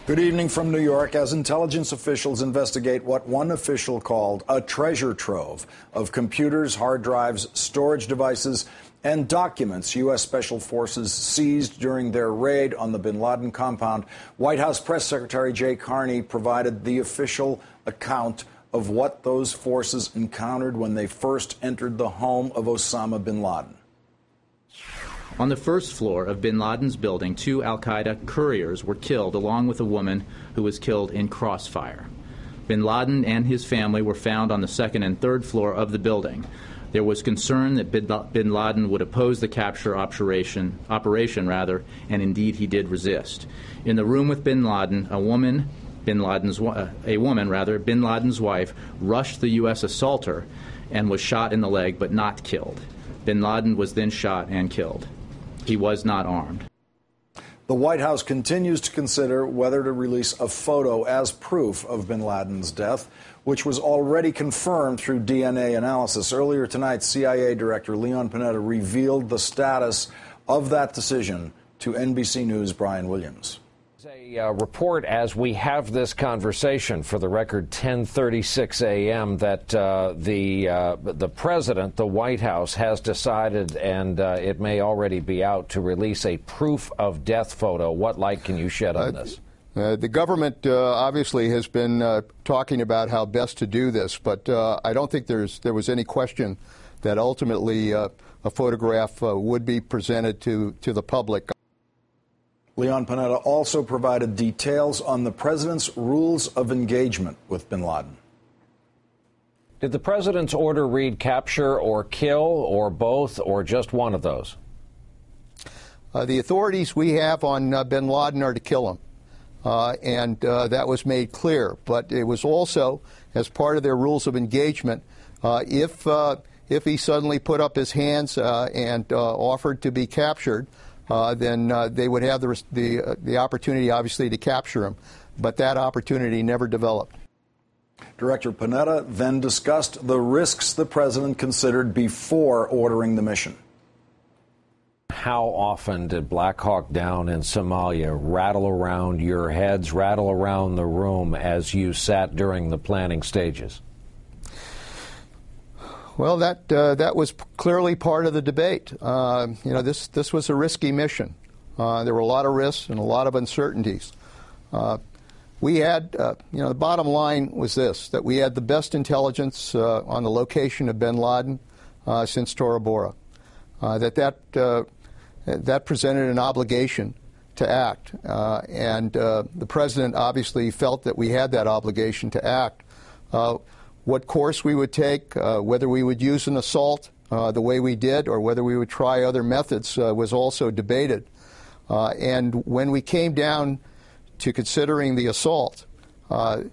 Good evening from New York. As intelligence officials investigate what one official called a treasure trove of computers, hard drives, storage devices, and documents U.S. Special Forces seized during their raid on the bin Laden compound, White House Press Secretary Jay Carney provided the official account of what those forces encountered when they first entered the home of Osama bin Laden. On the first floor of bin Laden's building, 2 al-Qaeda couriers were killed, along with a woman who was killed in crossfire. Bin Laden and his family were found on the second and third floor of the building. There was concern that bin Laden would oppose the capture operation, and indeed he did resist. In the room with bin Laden, bin Laden's wife, rushed the U.S. assaulter and was shot in the leg but not killed. Bin Laden was then shot and killed. He was not armed. The White House continues to consider whether to release a photo as proof of bin Laden's death, which was already confirmed through DNA analysis. Earlier tonight, CIA Director Leon Panetta revealed the status of that decision to NBC News' Brian Williams. A report as we have this conversation, for the record 10:36 a.m., that the president, the White House, has decided, and it may already be out, to release a proof of death photo. What light can you shed on this? The government obviously has been talking about how best to do this, but I don't think there was any question that ultimately a photograph would be presented to the public. Leon Panetta also provided details on the president's rules of engagement with bin Laden. Did the president's order read capture or kill, or both, or just one of those? The authorities we have on bin Laden are to kill him, and that was made clear. But it was also, as part of their rules of engagement, if he suddenly put up his hands and offered to be captured, then they would have the opportunity, obviously, to capture him. But that opportunity never developed. Director Panetta then discussed the risks the president considered before ordering the mission. How often did Black Hawk Down in Somalia rattle around your heads, rattle around the room as you sat during the planning stages? Well, that was clearly part of the debate. This was a risky mission. There were a lot of risks and a lot of uncertainties. We had, the bottom line was this, that we had the best intelligence on the location of bin Laden since Tora Bora. That presented an obligation to act. And the president obviously felt that we had that obligation to act. What course we would take, whether we would use an assault the way we did, or whether we would try other methods was also debated. And when we came down to considering the assault, the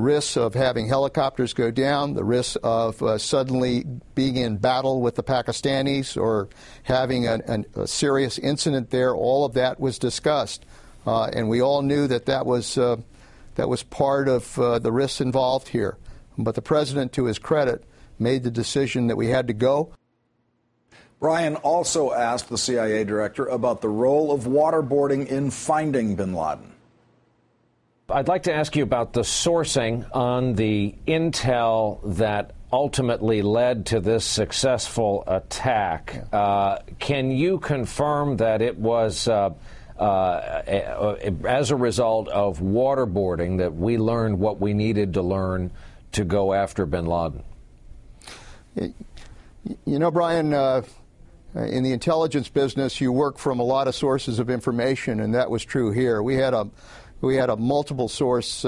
risks of having helicopters go down, the risks of suddenly being in battle with the Pakistanis or having a serious incident there, all of that was discussed. And we all knew that was part of the risks involved here. But the president, to his credit, made the decision that we had to go. Brian also asked the CIA director about the role of waterboarding in finding bin Laden. I'd like to ask you about the sourcing on the intel that ultimately led to this successful attack. Can you confirm that it was as a result of waterboarding that we learned what we needed to learn to go after bin Laden? You know, Brian, in the intelligence business, you work from a lot of sources of information, and that was true here. We had a multiple series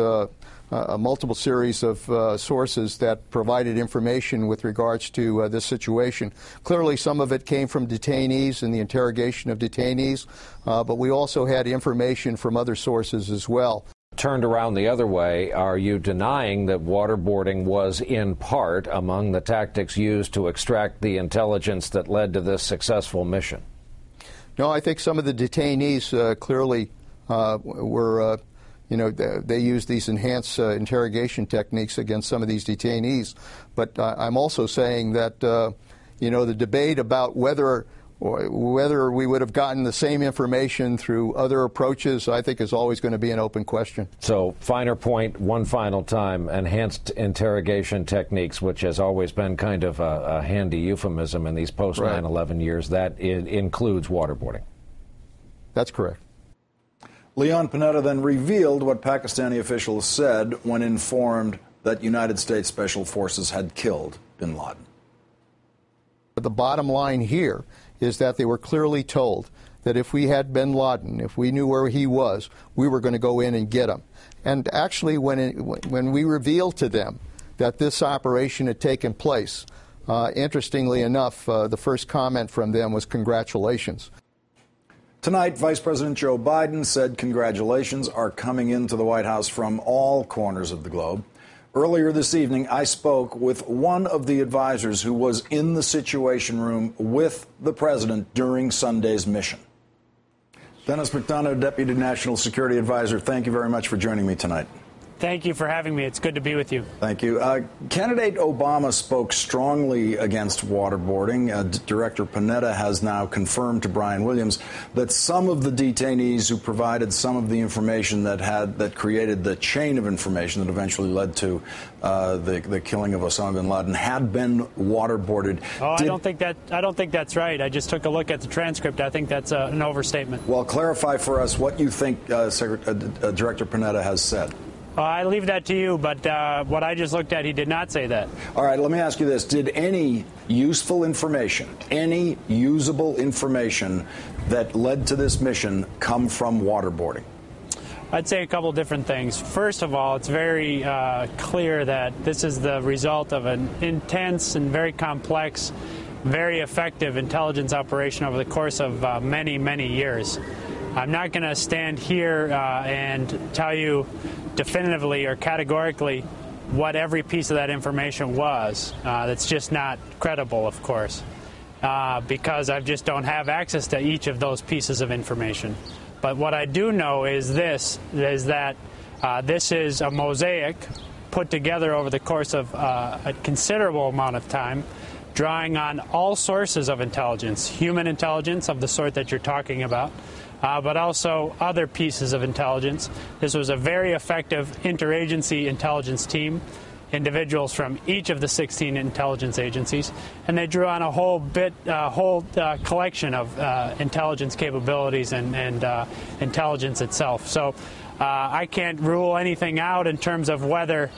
of sources that provided information with regards to this situation. Clearly, some of it came from detainees and the interrogation of detainees, but we also had information from other sources as well. Turned around the other way, are you denying that waterboarding was in part among the tactics used to extract the intelligence that led to this successful mission? No, I think some of the detainees clearly were, they used these enhanced interrogation techniques against some of these detainees. But I'm also saying that, the debate about whether or whether we would have gotten the same information through other approaches, I think is always going to be an open question. So, finer point, one final time, enhanced interrogation techniques, which has always been kind of a handy euphemism in these post-9/11 years, that includes waterboarding. That's correct. Leon Panetta then revealed what Pakistani officials said when informed that United States Special Forces had killed bin Laden. The bottom line here is that they were clearly told that if we had bin Laden, if we knew where he was, we were going to go in and get him. And actually, when we revealed to them that this operation had taken place, interestingly enough, the first comment from them was congratulations. Tonight, Vice President Joe Biden said congratulations are coming into the White House from all corners of the globe. Earlier this evening, I spoke with one of the advisors who was in the Situation Room with the president during Sunday's mission. Dennis McDonough, Deputy National Security Advisor, thank you very much for joining me tonight. Thank you for having me. It's good to be with you. Thank you. Candidate Obama spoke strongly against waterboarding. Director Panetta has now confirmed to Brian Williams that some of the detainees who provided some of the information that created the chain of information that eventually led to the killing of Osama bin Laden had been waterboarded. I don't think that's right. I just took a look at the transcript. I think that's an overstatement. Well, clarify for us what you think Director Panetta has said. I leave that to you, but what I just looked at, he did not say that. All right, let me ask you this. Did any useful information, any usable information that led to this mission come from waterboarding? I'd say a couple different things. First of all, it's very clear that this is the result of an intense and very complex, very effective intelligence operation over the course of many, many years. I'm not going to stand here and tell you definitively or categorically what every piece of that information was. That's just not credible, of course, because I just don't have access to each of those pieces of information. But what I do know is that this is a mosaic put together over the course of a considerable amount of time, drawing on all sources of intelligence, human intelligence of the sort that you're talking about, but also other pieces of intelligence. This was a very effective interagency intelligence team, individuals from each of the 16 intelligence agencies, and they drew on a whole collection of intelligence capabilities and intelligence itself. So I can't rule anything out in terms of whether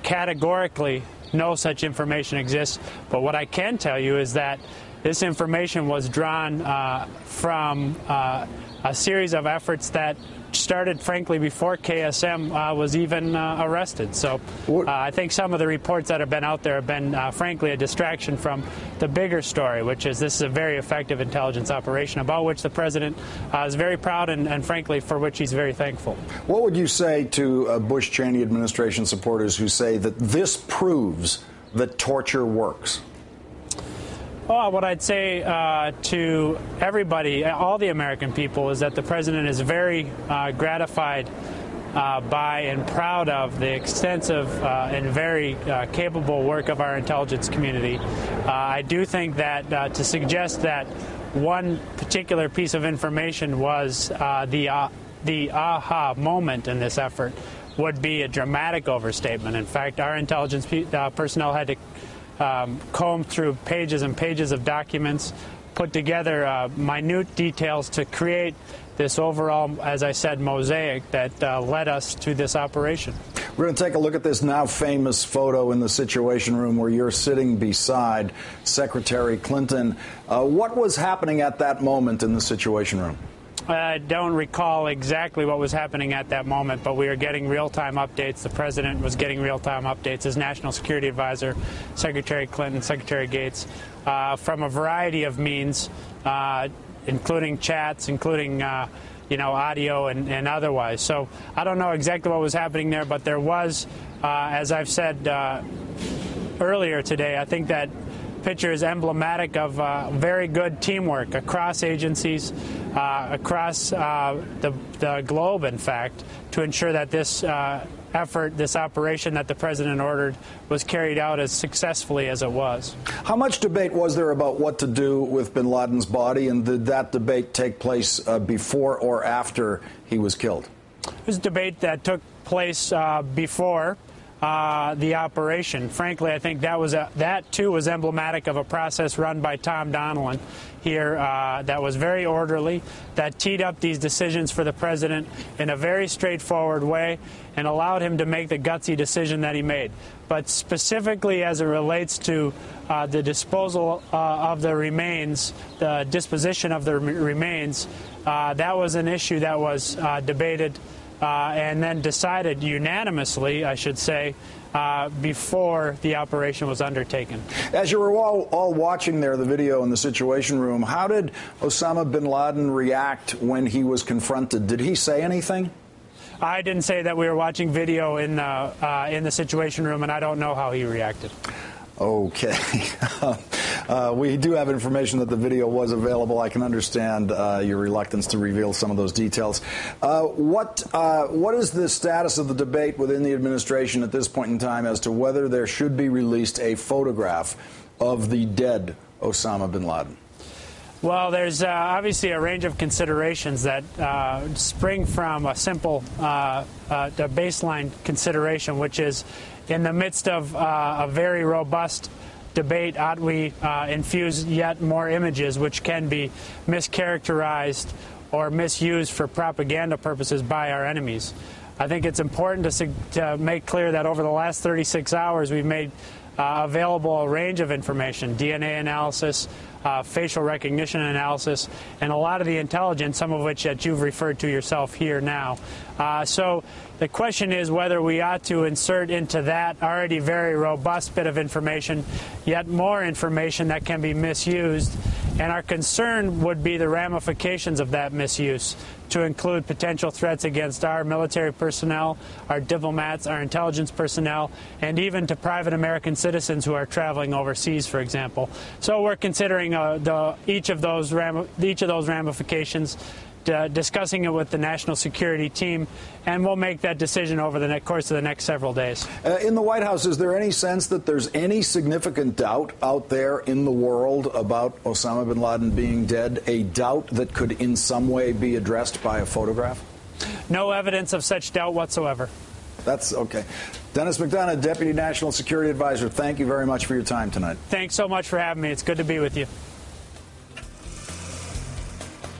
categorically no such information exists, but what I can tell you is that this information was drawn from a series of efforts that started, frankly, before KSM was even arrested. So I think some of the reports that have been out there have been, frankly, a distraction from the bigger story, which is this is a very effective intelligence operation about which the president is very proud and, frankly, for which he's very thankful. What would you say to Bush-Cheney administration supporters who say that this proves that torture works? Well, what I'd say to everybody, all the American people, is that the president is very gratified by and proud of the extensive and very capable work of our intelligence community. I do think that to suggest that one particular piece of information was the aha moment in this effort would be a dramatic overstatement. In fact, our intelligence personnel had to comb through pages and pages of documents, put together minute details to create this overall, as I said, mosaic that led us to this operation. We're going to take a look at this now famous photo in the Situation Room where you're sitting beside Secretary Clinton. What was happening at that moment in the Situation Room? I don't recall exactly what was happening at that moment, but we were getting real-time updates. The president was getting real-time updates. His national security advisor, Secretary Clinton, Secretary Gates, from a variety of means, including chats, including audio and otherwise. So I don't know exactly what was happening there, but there was, as I've said earlier today, I think that picture is emblematic of very good teamwork across agencies, across the globe, in fact, to ensure that this effort, this operation that the president ordered, was carried out as successfully as it was. How much debate was there about what to do with bin Laden's body, and did that debate take place before or after he was killed? It was a debate that took place before the operation. Frankly, I think that too was emblematic of a process run by Tom Donilon here that was very orderly, that teed up these decisions for the president in a very straightforward way and allowed him to make the gutsy decision that he made. But specifically as it relates to the disposal of the remains, the disposition of the remains, that was an issue that was debated and then decided unanimously, I should say, before the operation was undertaken. As you were all watching there, the video in the Situation Room, how did Osama bin Laden react when he was confronted? Did he say anything? I didn't say that we were watching video in the Situation Room, and I don't know how he reacted. Okay. We do have information that the video was available. I can understand your reluctance to reveal some of those details. What is the status of the debate within the administration at this point in time as to whether there should be released a photograph of the dead Osama bin Laden? Well, there's obviously a range of considerations that spring from a simple the baseline consideration, which is in the midst of a very robust debate, ought we infuse yet more images which can be mischaracterized or misused for propaganda purposes by our enemies. I think it's important to make clear that over the last 36 hours we've made available a range of information, DNA analysis, facial recognition analysis, and a lot of the intelligence, some of which that you've referred to yourself here now. So the question is whether we ought to insert into that already very robust bit of information yet more information that can be misused, and our concern would be the ramifications of that misuse, to include potential threats against our military personnel, our diplomats, our intelligence personnel, and even to private American citizens who are traveling overseas, for example. So we're considering each of those ramifications, discussing it with the national security team, and we'll make that decision over the course of the next several days. In the White House, is there any sense that there's any significant doubt out there in the world about Osama bin Laden being dead, a doubt that could in some way be addressed by a photograph? No evidence of such doubt whatsoever. That's okay. Dennis McDonough, Deputy National Security Advisor, thank you very much for your time tonight. Thanks so much for having me. It's good to be with you.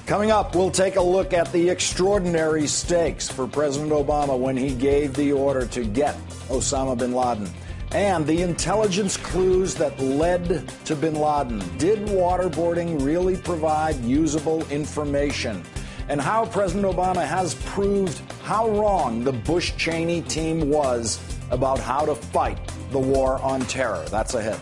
Coming up, we'll take a look at the extraordinary stakes for President Obama when he gave the order to get Osama bin Laden, and the intelligence clues that led to bin Laden. Did waterboarding really provide usable information? And how President Obama has proved how wrong the Bush-Cheney team was about how to fight the war on terror. That's ahead.